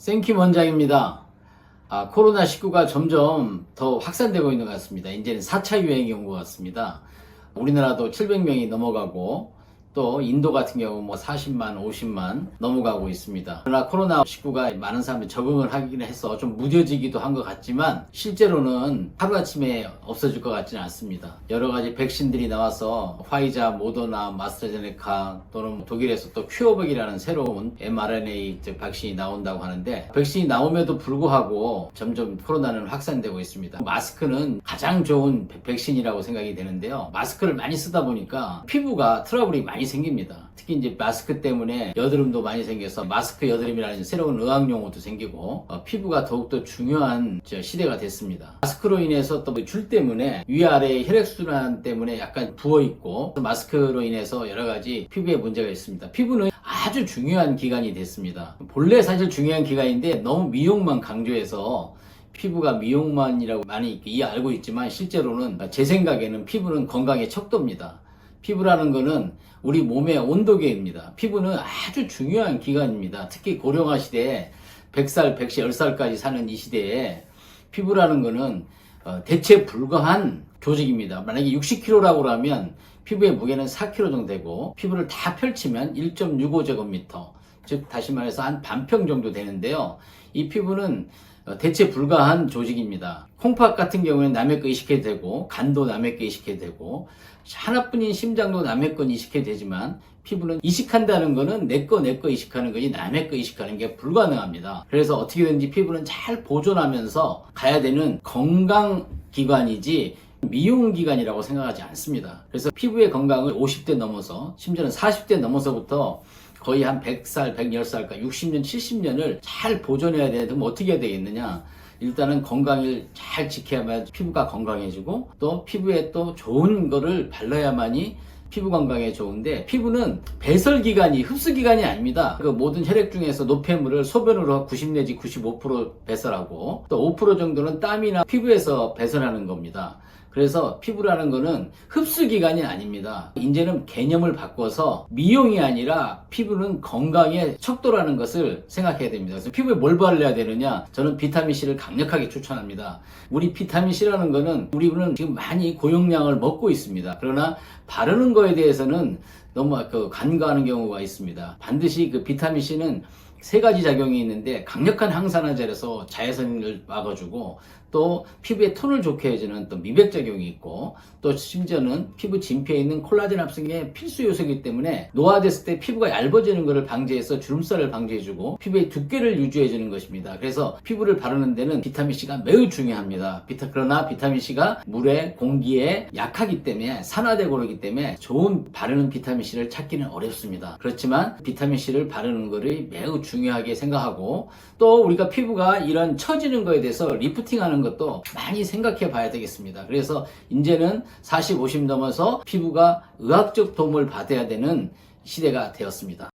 생킴 원장입니다. 코로나19가 점점 더 확산되고 있는 것 같습니다. 이제는 4차 유행이 온 것 같습니다. 우리나라도 700명이 넘어가고 또 인도 같은 경우 40만, 50만 넘어가고 있습니다. 그러나 코로나19가 많은 사람들이 적응을 하긴 해서 좀 무뎌지기도 한 것 같지만 실제로는 하루아침에 없어질 것 같지는 않습니다. 여러 가지 백신들이 나와서 화이자, 모더나, 마스트라제네카 또는 독일에서 또 큐어백이라는 새로운 mRNA 백신이 나온다고 하는데 백신이 나옴에도 불구하고 점점 코로나는 확산되고 있습니다. 마스크는 가장 좋은 백신이라고 생각이 되는데요. 마스크를 많이 쓰다 보니까 피부가 트러블이 많이 생깁니다. 특히 이제 마스크 때문에 여드름도 많이 생겨서 마스크 여드름이라는 새로운 의학 용어도 생기고 피부가 더욱더 중요한 시대가 됐습니다. 마스크로 인해서 또 줄 때문에 위아래 혈액순환 때문에 약간 부어있고 마스크로 인해서 여러 가지 피부에 문제가 있습니다. 피부는 아주 중요한 기관이 됐습니다. 본래 사실 중요한 기관인데 너무 미용만 강조해서 피부가 미용만이라고 많이 알고 있지만 실제로는 제 생각에는 피부는 건강의 척도입니다. 피부라는 거는 우리 몸의 온도계입니다. 피부는 아주 중요한 기관입니다. 특히 고령화 시대에 100살, 110, 10살까지 사는 이 시대에 피부라는 거는 대체 불가한 조직입니다. 만약에 60kg라고 하면 피부의 무게는 4kg 정도 되고 피부를 다 펼치면 1.65제곱미터, 즉 다시 말해서 한 반평 정도 되는데요. 이 피부는 대체 불가한 조직입니다. 콩팥 같은 경우는 남의 거 이식해도 되고 간도 남의 거 이식해도 되고 하나뿐인 심장도 남의 거 이식해도 되지만 피부는 이식한다는 거는 내 거 이식하는 거지 남의 거 이식하는 게 불가능합니다. 그래서 어떻게든지 피부는 잘 보존하면서 가야 되는 건강기관이지 미용기관이라고 생각하지 않습니다. 그래서 피부의 건강을 50대 넘어서 심지어는 40대 넘어서부터 거의 한 100살, 110살까 60년, 70년을 잘 보존해야 되는데 어떻게 해야 되겠느냐? 일단은 건강을 잘 지켜야만 피부가 건강해지고 또 피부에 또 좋은 거를 발라야만이 피부 건강에 좋은데 피부는 배설기관이 흡수기관이 아닙니다. 그 모든 혈액 중에서 노폐물을 소변으로 90 내지 95% 배설하고 또 5% 정도는 땀이나 피부에서 배설하는 겁니다. 그래서 피부라는 거는 흡수기관이 아닙니다. 이제는 개념을 바꿔서 미용이 아니라 피부는 건강의 척도라는 것을 생각해야 됩니다. 그래서 피부에 뭘 발라야 되느냐? 저는 비타민C를 강력하게 추천합니다. 우리 비타민C라는 거는 우리는 지금 많이 고용량을 먹고 있습니다. 그러나 바르는 거에 대해서는 너무 간과하는 경우가 있습니다. 반드시 비타민C는 세 가지 작용이 있는데 강력한 항산화제라서 자외선을 막아주고 또 피부의 톤을 좋게 해주는 또 미백 작용이 있고 또 심지어는 피부 진피에 있는 콜라겐 합성의 필수 요소이기 때문에 노화됐을 때 피부가 얇아지는 것을 방지해서 주름살을 방지해주고 피부의 두께를 유지해주는 것입니다. 그래서 피부를 바르는 데는 비타민C가 매우 중요합니다. 그러나 비타민C가 물에 공기에 약하기 때문에 산화되고 그러기 때문에 좋은 바르는 비타민C를 찾기는 어렵습니다. 그렇지만 비타민C를 바르는 것이 매우 중요하게 생각하고 또 우리가 피부가 이런 처지는 거에 대해서 리프팅하는 것도 많이 생각해 봐야 되겠습니다. 그래서 이제는 40, 50 넘어서 피부가 의학적 도움을 받아야 되는 시대가 되었습니다.